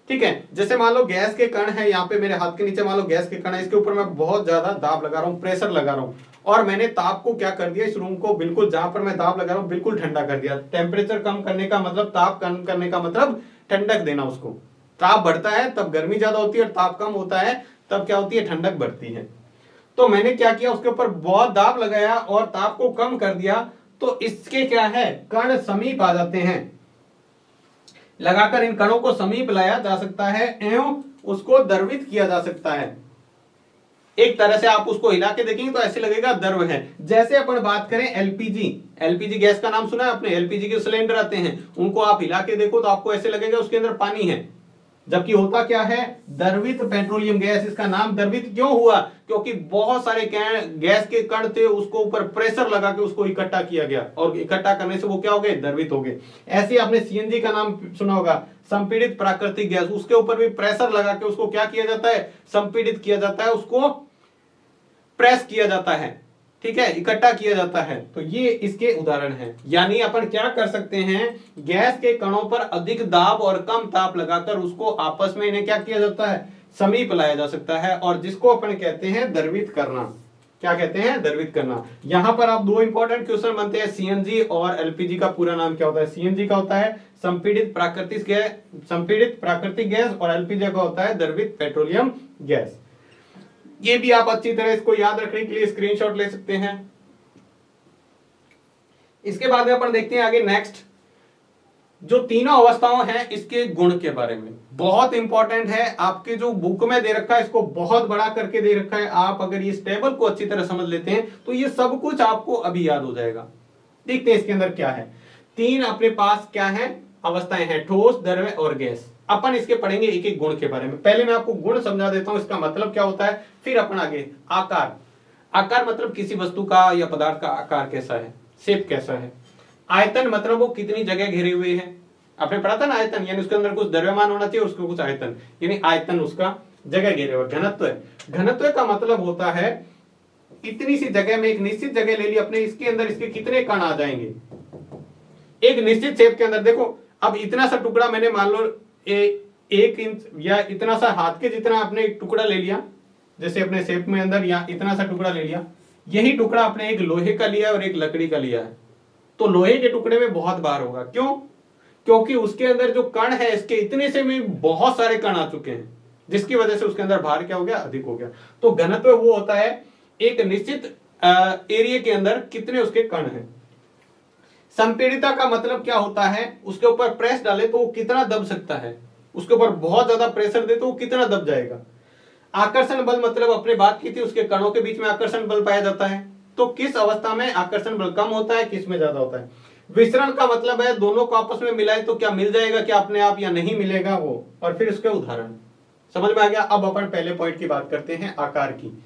ठीक है, जैसे मान लो गैस के कण है, यहाँ पे मेरे हाथ के नीचे मान लो गैस के कण है, इसके ऊपर मैं बहुत ज्यादा दाब लगा रहा हूँ, प्रेशर लगा रहा हूँ, और मैंने ताप को क्या कर दिया, इस रूम को बिल्कुल जहां पर मैं दाब लगा रहा हूँ बिल्कुल ठंडा कर दिया। टेम्परेचर कम करने का मतलब, ताप कम करने का मतलब ठंडक देना उसको। ताप बढ़ता है तब गर्मी ज्यादा होती है, और ताप कम होता है तब क्या होती है, ठंडक बढ़ती है। तो मैंने क्या किया, उसके ऊपर बहुत दाब लगाया और ताप को कम कर दिया, तो इसके क्या है, कण समीप आ जाते हैं। लगाकर इन कणों को समीप लाया जा सकता है एवं उसको द्रवित किया जा सकता है। एक तरह से आप उसको हिला के देखेंगे तो ऐसे लगेगा द्रव है। जैसे अपन बात करें एलपीजी गैस का नाम सुना है आपने, एलपीजी के सिलेंडर आते हैं, उनको आप हिला के देखो तो आपको ऐसे लगेगा उसके अंदर पानी है, जबकि होता क्या है, द्रवित पेट्रोलियम गैस। इसका नाम द्रवित क्यों हुआ, क्योंकि बहुत सारे गैस के कण थे, उसको ऊपर प्रेशर लगा के उसको इकट्ठा किया गया और इकट्ठा करने से वो क्या हो गए, द्रवित हो गए। ऐसे आपने सीएनजी का नाम सुना होगा, संपीड़ित प्राकृतिक गैस, उसके ऊपर भी प्रेशर लगा के उसको क्या किया जाता है, संपीड़ित किया जाता है, उसको प्रेस किया जाता है, ठीक है, इकट्ठा किया जाता है। तो ये इसके उदाहरण हैं। यानी अपन क्या कर सकते हैं, गैस के कणों पर अधिक दाब और कम ताप लगाकर उसको आपस में इन्हें क्या किया जाता है, समीप लाया जा सकता है, और जिसको अपन कहते हैं द्रवित करना। क्या कहते हैं, द्रवित करना। यहां पर आप दो इंपॉर्टेंट क्वेश्चन बनते हैं, सीएनजी और एलपीजी का पूरा नाम क्या होता है। सीएनजी का होता है संपीड़ित प्राकृतिक गैस, और एलपीजी का होता है द्रवित पेट्रोलियम गैस। ये भी आप अच्छी तरह इसको याद रखने के लिए स्क्रीनशॉट ले सकते हैं। इसके बाद में अपन देखते हैं आगे नेक्स्ट, जो तीनों अवस्थाओं हैं इसके गुण के बारे में। बहुत इंपॉर्टेंट है, आपके जो बुक में दे रखा है इसको बहुत बड़ा करके दे रखा है। आप अगर इस टेबल को अच्छी तरह समझ लेते हैं तो ये सब कुछ आपको अभी याद हो जाएगा। देखते हैं इसके अंदर क्या है। तीन अपने पास क्या है, अवस्थाएं हैं, ठोस, द्रव्य और गैस। अपन इसके पढ़ेंगे एक एक गुण के बारे में। पहले मैं आपको गुण समझा देता हूं, इसका मतलब क्या होता है, फिर अपन आगे। आकार, आकार मतलब किसी वस्तु का या पदार्थ का आकार कैसा है, शेप कैसा है। आयतन मतलब वो कितनी जगह घेरे हुए है। आपने पढ़ा था ना आयतन, यानी उसके अंदर कुछ द्रव्यमान होना चाहिए, उसको कुछ आयतन, यानी आयतन उसका जगह घेरे हुए। घनत्व है, घनत्व का मतलब होता है इतनी सी जगह में एक निश्चित जगह ले ली अपने, इसके अंदर इसके कितने कण आ जाएंगे एक निश्चित शेप के अंदर। देखो अब इतना सा टुकड़ा मैंने मान लो 1 इंच या इतना सा हाथ के जितना आपने एक टुकड़ा ले लिया, जैसे अपने शेप में अंदर, या इतना सा टुकड़ा ले लिया। यही टुकड़ा आपने एक लोहे का लिया और एक लकड़ी का लिया है, तो लोहे के टुकड़े में बहुत भार होगा। क्यों, क्योंकि उसके अंदर जो कण है इसके इतने से में बहुत सारे कण आ चुके हैं, जिसकी वजह से उसके अंदर भार क्या हो गया, अधिक हो गया। तो घनत्व वो होता है एक निश्चित एरिया के अंदर कितने उसके कण हैं। संपीड़िता का मतलब क्या होता है, उसके ऊपर प्रेस डाले तो वो कितना दब सकता है, उसके ऊपर बहुत ज्यादा प्रेशर दे तो वो कितना दब जाएगा। आकर्षण बल मतलब अपने बात की थी, उसके कणों के बीच में आकर्षण बल पाया जाता है, तो किस अवस्था में आकर्षण बल कम होता है, किस में ज्यादा होता है। विसरण का मतलब है दोनों को आपस में मिलाए तो क्या मिल जाएगा क्या अपने आप, या नहीं मिलेगा वो, और फिर उसके उदाहरण। समझ में आ गया। अब अपन पहले पॉइंट की बात करते हैं, आकार की।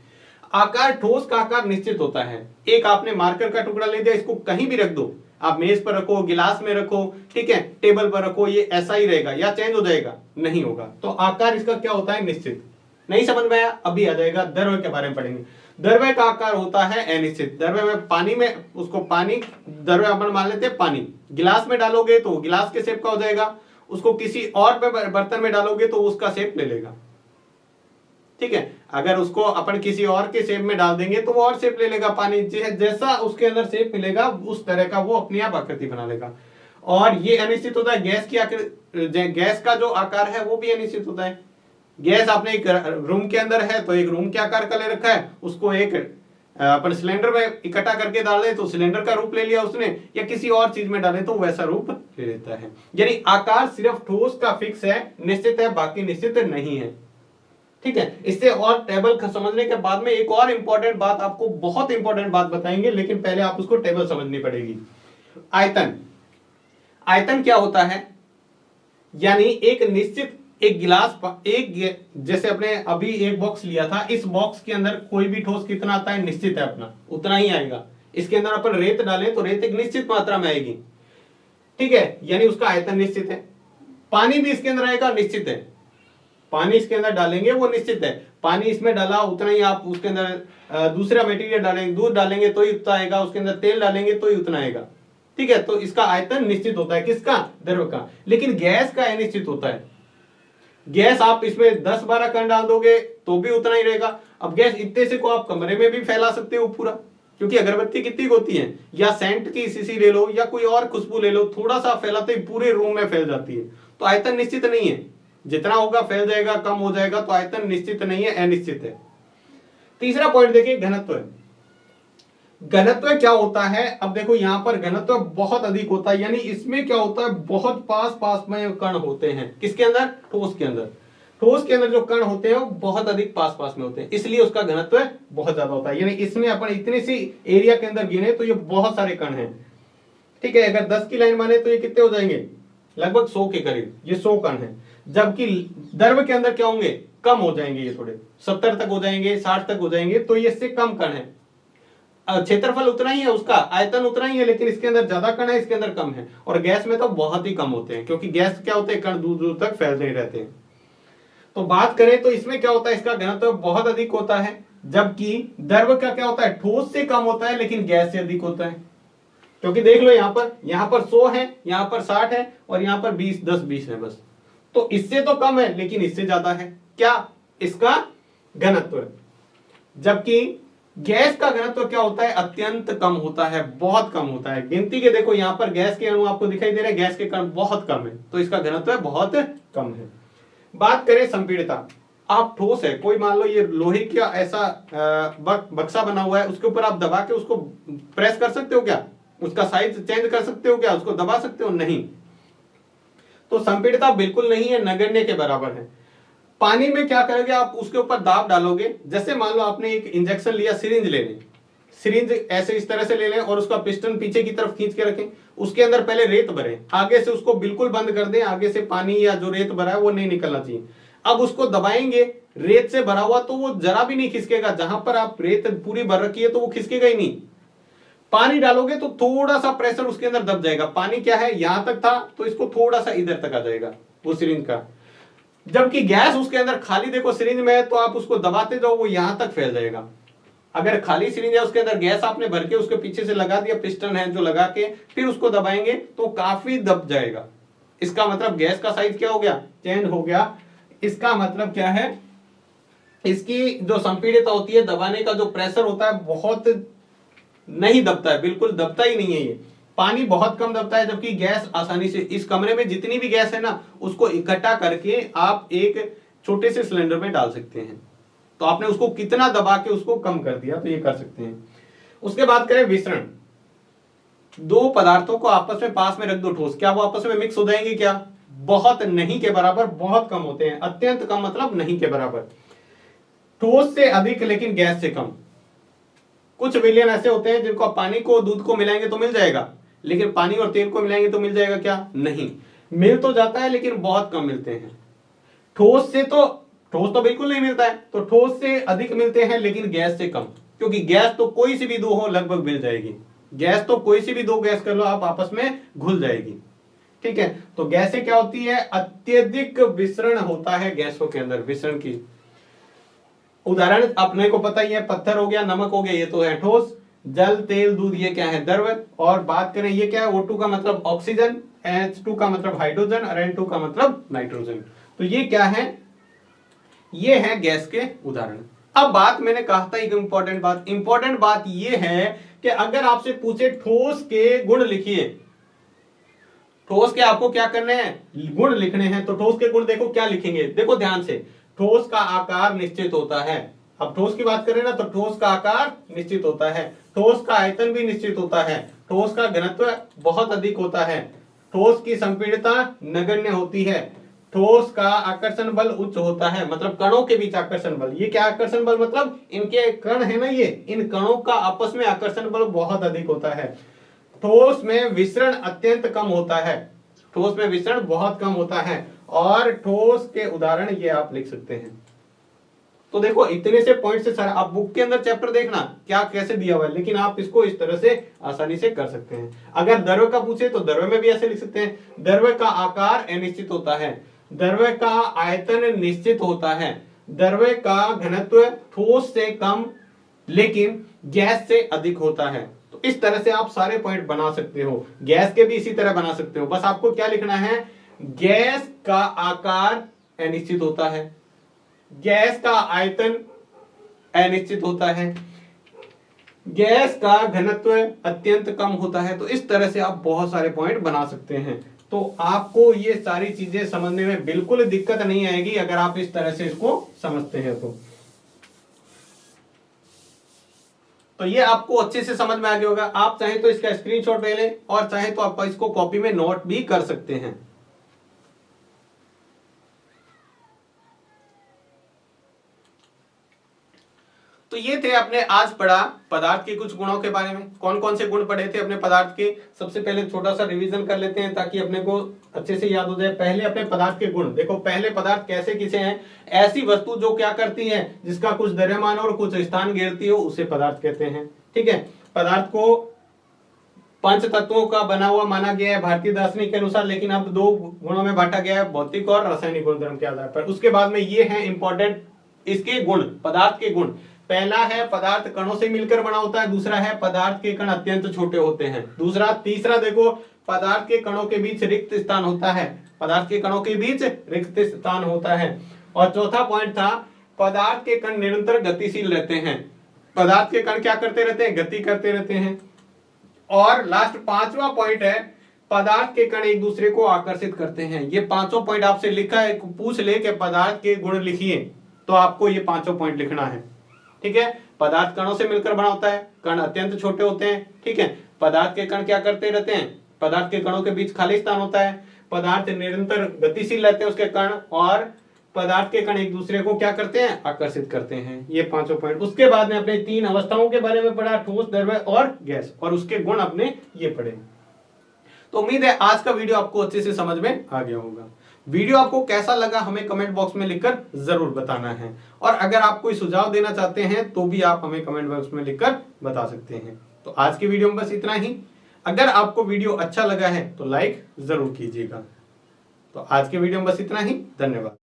आकार, ठोस का आकार निश्चित होता है। एक आपने मार्कर का टुकड़ा ले दिया, इसको कहीं भी रख दो, आप मेज पर रखो, गिलास में रखो, ठीक है, टेबल पर रखो, ये ऐसा ही रहेगा या चेंज हो जाएगा, नहीं होगा। तो आकार इसका क्या होता है, निश्चित। नहीं समझ में आया, अभी आ जाएगा। द्रव्य के बारे में पढ़ेंगे। द्रव्य का आकार होता है अनिश्चित। द्रव्य में पानी में, उसको पानी द्रव्य अपन मान लेते हैं, पानी गिलास में डालोगे तो गिलास के शेप का हो जाएगा, उसको किसी और बर्तन में डालोगे तो उसका शेप ले लेगा, ठीक है। अगर उसको अपन किसी और के शेप में डाल देंगे तो वो और शेप ले लेगा, पानी जैसा उसके अंदर शेप मिलेगा उस तरह का वो अपनी आप आकृति बना लेगा। और ये अनिश्चित होता है। गैस की आकृति, गैस का जो आकार है वो भी अनिश्चित होता है। गैस आपने एक रूम के अंदर है तो एक रूम के आकार का ले रखा है, उसको एक अपन सिलेंडर में इकट्ठा करके डाले तो सिलेंडर का रूप ले लिया उसने, या किसी और चीज में डाले तो वैसा रूप ले लेता है। यानी आकार सिर्फ ठोस का फिक्स है, निश्चित है, बाकी निश्चित नहीं है, ठीक है। इससे और टेबल समझने के बाद में एक और इंपॉर्टेंट बात, आपको बहुत इंपॉर्टेंट बात बताएंगे, लेकिन पहले आप उसको टेबल समझनी पड़ेगी। आयतन, आयतन क्या होता है, यानी एक निश्चित, एक गिलास, एक जैसे अपने अभी एक बॉक्स लिया था, इस बॉक्स के अंदर कोई भी ठोस कितना आता है, निश्चित है, अपना उतना ही आएगा। इसके अंदर अपन रेत डालें तो रेत एक निश्चित मात्रा में आएगी, ठीक है, यानी उसका आयतन निश्चित है। पानी भी इसके अंदर आएगा, निश्चित है, पानी इसके अंदर डालेंगे वो निश्चित है। पानी इसमें डाला उतना ही, आप उसके अंदर दूसरा मटेरियल डालेंगे, दूध डालेंगे तो ही उतना आएगा, उसके अंदर तेल डालेंगे तो ही उतना आएगा, ठीक है। तो इसका आयतन निश्चित होता है, किसका, द्रव्य का। लेकिन गैस का अनिश्चित होता है। गैस आप इसमें 10-12 कण डाल दोगे तो भी उतना ही रहेगा। अब गैस इतने से को आप कमरे में भी फैला सकते हो पूरा, क्योंकि अगरबत्ती कितनी होती है, या सेंट की शीशी ले लो या कोई और खुशबू ले लो, थोड़ा सा फैलाते ही पूरे रूम में फैल जाती है। तो आयतन निश्चित नहीं है, जितना होगा फैल जाएगा, कम हो जाएगा, तो आयतन निश्चित नहीं है, अनिश्चित है। तीसरा पॉइंट देखिए, घनत्व। घनत्व क्या होता है, अब देखो यहां पर घनत्व बहुत अधिक होता है, यानी इसमें क्या होता है, बहुत पास पास में कण होते हैं। किसके अंदर, ठोस के अंदर। ठोस के अंदर जो कण होते हैं वो बहुत अधिक पास पास में होते हैं, इसलिए उसका घनत्व बहुत ज्यादा होता है। यानी इसमें अपन इतनी सी एरिया के अंदर गिने तो ये बहुत सारे कण हैं, ठीक है। अगर 10 की लाइन माने तो ये कितने हो जाएंगे, लगभग 100 के करीब, ये 100 कण है। जबकि द्रव के अंदर क्या होंगे, कम हो जाएंगे, ये थोड़े 70 तक हो जाएंगे, 60 तक हो जाएंगे, तो ये इससे कम कण है। क्षेत्रफल उतना ही है, उसका आयतन उतना ही है, लेकिन इसके अंदर ज्यादा कण है, इसके अंदर कम है। और गैस में तो बहुत ही कम होते हैं, क्योंकि गैस क्या होते हैं, कण दूर दूर तक फैलते ही रहते हैं। तो बात करें तो इसमें क्या होता है, इसका घनत्व बहुत अधिक होता है, जबकि द्रव का क्या होता है, ठोस से कम होता है लेकिन गैस से अधिक होता है। क्योंकि देख लो यहाँ पर 100 है, यहाँ पर 60 है, और यहाँ पर 10 20 है बस। तो इससे तो कम है लेकिन इससे ज्यादा है, क्या, इसका घनत्व। जबकि गैस का घनत्व क्या होता है, अत्यंत कम होता है, बहुत कम होता है। गिनती के देखो, यहाँ पर गैस के अणु आपको दिखाई दे रहे हैं, गैस के कण बहुत कम है, तो इसका घनत्व बहुत कम है। बात करें संपीड़िता, आप ठोस है, कोई मान लो ये लोहे का ऐसा बक्सा बना हुआ है, उसके ऊपर आप दबा के उसको प्रेस कर सकते हो क्या, उसका साइज चेंज कर सकते हो क्या, उसको दबा सकते हो, नहीं। तो संपीड़िता बिल्कुल नहीं है, नगण्य के बराबर है। पानी में क्या करोगे, आप उसके ऊपर दाब डालोगे, जैसे मान लो आपने एक इंजेक्शन लिया, सिरिंज ले लें, सिरिंज ऐसे इस तरह से ले लें और उसका पिस्टन पीछे की तरफ खींच के रखें, उसके अंदर पहले रेत भरें, आगे से उसको बिल्कुल बंद कर दें, आगे से पानी या जो रेत भरा है वो नहीं निकलना चाहिए। अब उसको दबाएंगे, रेत से भरा हुआ, तो वो जरा भी नहीं खिसकेगा, जहां पर आप रेत पूरी भर रखी है तो वो खिसकेगा ही नहीं। पानी डालोगे तो थोड़ा सा प्रेशर उसके अंदर दब जाएगा, पानी क्या है यहां तक था तो इसको थोड़ा सा इधर तक आ जाएगा वो सिरिंज का। जबकि गैस उसके अंदर खाली, देखो सिरिंज में है तो आप उसको दबाते जाओ, वो यहां तक फैल जाएगा। अगर खाली सिरिंज है, उसके अंदर गैस आपने भर के उसके पीछे से लगा दिया, पिस्टन है जो लगा के फिर उसको दबाएंगे तो काफी दब जाएगा। इसका मतलब गैस का साइज क्या हो गया, चेंज हो गया। इसका मतलब क्या है, इसकी जो संपीड़िता होती है, दबाने का जो प्रेशर होता है बहुत नहीं दबता है, बिल्कुल दबता ही नहीं है ये। पानी बहुत कम दबता है, जबकि गैस आसानी से, इस कमरे में जितनी भी गैस है ना, उसको इकट्ठा करके आप एक छोटे से सिलेंडर में डाल सकते हैं। तो आपने उसको कितना दबा के उसको कम कर दिया, तो ये कर सकते हैं। उसके बाद करें विसरण, दो पदार्थों को आपस में पास में रख दो ठोस, क्या वो आपस में मिक्स हो जाएंगे, क्या, बहुत नहीं के बराबर, बहुत कम होते हैं, अत्यंत कम मतलब नहीं के बराबर। ठोस से अधिक लेकिन गैस से कम। कुछ विलयन ऐसे होते हैं जिनको आप पानी को दूध को मिलाएंगे तो मिल जाएगा, लेकिन पानी और तेल को मिलाएंगे तो मिल जाएगा क्या, नहीं, मिल तो जाता है लेकिन बहुत कम मिलते हैं। ठोस से तो, ठोस तो बिल्कुल नहीं मिलता है, तो ठोस से अधिक मिलते हैं लेकिन गैस से कम, क्योंकि गैस तो कोई सी भी दो हो लगभग मिल जाएगी, गैस तो कोई सी भी दो गैस कर लो आप, आपस में घुल जाएगी, ठीक है। तो गैसें क्या होती है, अत्यधिक विसरण होता है गैसों के अंदर। विसरण की उदाहरण अपने को पता ही है, पत्थर हो गया, नमक हो गया, ये तो है ठोस, जल तेल दूध ये क्या है, द्रव। और बात करें ये क्या है, O2 का मतलब ऑक्सीजन, H2 का मतलब हाइड्रोजन और N2 का मतलब नाइट्रोजन। तो ये क्या है, ये है गैस के उदाहरण। अब बात मैंने कहा था एक इंपॉर्टेंट बात ये है कि अगर आपसे पूछे ठोस के गुण लिखिए, ठोस के आपको क्या करने हैं, गुण लिखने हैं, तो ठोस के गुण देखो क्या लिखेंगे, देखो ध्यान से, ठोस का आकार निश्चित होता है। अब ठोस की बात करें ना, तो ठोस का आकार निश्चित होता है, ठोस का आयतन भी निश्चित होता है, ठोस का घनत्व बहुत अधिक होता है, ठोस की संपीड़ितता नगण्य होती है, ठोस का आकर्षण बल उच्च होता है, मतलब कणों के बीच आकर्षण बल। ये क्या आकर्षण बल, मतलब इनके कण है ना, ये इन कणों का आपस में आकर्षण बल बहुत अधिक होता है। ठोस में विसरण अत्यंत कम होता है, ठोस में विसरण बहुत कम होता है। और ठोस के उदाहरण ये आप लिख सकते हैं। तो देखो इतने से पॉइंट से सारा, आप बुक के अंदर चैप्टर देखना क्या कैसे दिया हुआ है, लेकिन आप इसको इस तरह से आसानी से कर सकते हैं। अगर द्रव्य का पूछे तो द्रव्य में भी ऐसे लिख सकते हैं, द्रव्य का आकार अनिश्चित होता है, द्रव्य का आयतन निश्चित होता है, द्रव्य का घनत्व ठोस से कम लेकिन गैस से अधिक होता है। तो इस तरह से आप सारे पॉइंट बना सकते हो, गैस के भी इसी तरह बना सकते हो। बस आपको क्या लिखना है, गैस का आकार अनिश्चित होता है, गैस का आयतन अनिश्चित होता है, गैस का घनत्व अत्यंत कम होता है। तो इस तरह से आप बहुत सारे पॉइंट बना सकते हैं। तो आपको ये सारी चीजें समझने में बिल्कुल दिक्कत नहीं आएगी अगर आप इस तरह से इसको समझते हैं तो ये आपको अच्छे से समझ में आ गया होगा। आप चाहे तो इसका स्क्रीनशॉट ले लें और चाहे तो आप इसको कॉपी में नोट भी कर सकते हैं। तो ये थे अपने आज पढ़ा पदार्थ के कुछ गुणों के बारे में। कौन कौन से गुण पढ़े थे अपने पदार्थ के, सबसे पहले छोटा सा रिवीजन कर लेते हैं ताकि अपने को अच्छे से याद हो जाए। पहले अपने पदार्थ के गुण देखो, पहले पदार्थ कैसे किसे हैं, ऐसी वस्तु जो क्या करती है, जिसका कुछ द्रव्यमान और कुछ स्थान घेरती हो उसे पदार्थ कहते हैं। ठीक है, पदार्थ को 5 तत्वों का बना हुआ माना गया है भारतीय दार्शनिक के अनुसार, लेकिन अब 2 गुणों में बांटा गया है, भौतिक और रासायनिक गुणधर्म के आधार पर। उसके बाद में ये है इंपॉर्टेंट इसके गुण, पदार्थ के गुण। पहला है पदार्थ कणों से मिलकर बना होता है, दूसरा है पदार्थ के कण अत्यंत छोटे होते हैं, तीसरा देखो पदार्थ के कणों के बीच रिक्त स्थान होता है, पदार्थ के कणों के बीच रिक्त स्थान होता है। और चौथा पॉइंट था पदार्थ के कण निरंतर गतिशील रहते हैं, पदार्थ के कण क्या करते रहते हैं, गति करते रहते हैं। और लास्ट 5वां पॉइंट है पदार्थ के कण एक दूसरे को आकर्षित करते हैं। ये 5 पॉइंट आपसे लिखा है, पूछ ले कि पदार्थ के गुण लिखिए तो आपको ये 5 पॉइंट लिखना है। ठीक है, पदार्थ कणों से मिलकर बना होता है, कण अत्यंत छोटे होते हैं। ठीक है, पदार्थ के कण क्या करते रहते हैं, पदार्थ के कणों के बीच खाली स्थान होता है, पदार्थ निरंतर गतिशील रहते हैं उसके कण, और पदार्थ के कण एक दूसरे को क्या करते हैं, आकर्षित करते हैं। ये 5 पॉइंट। उसके बाद में अपने 3 अवस्थाओं के बारे में पढ़ा, ठोस, द्रव्य और गैस, और उसके गुण अपने ये पढ़े। तो उम्मीद है आज का वीडियो आपको अच्छे से समझ में आ गया होगा। वीडियो आपको कैसा लगा हमें कमेंट बॉक्स में लिखकर जरूर बताना है, और अगर आप कोई सुझाव देना चाहते हैं तो भी आप हमें कमेंट बॉक्स में लिखकर बता सकते हैं। तो आज की वीडियो में बस इतना ही। अगर आपको वीडियो अच्छा लगा है तो लाइक जरूर कीजिएगा। तो आज के वीडियो में बस इतना ही, धन्यवाद।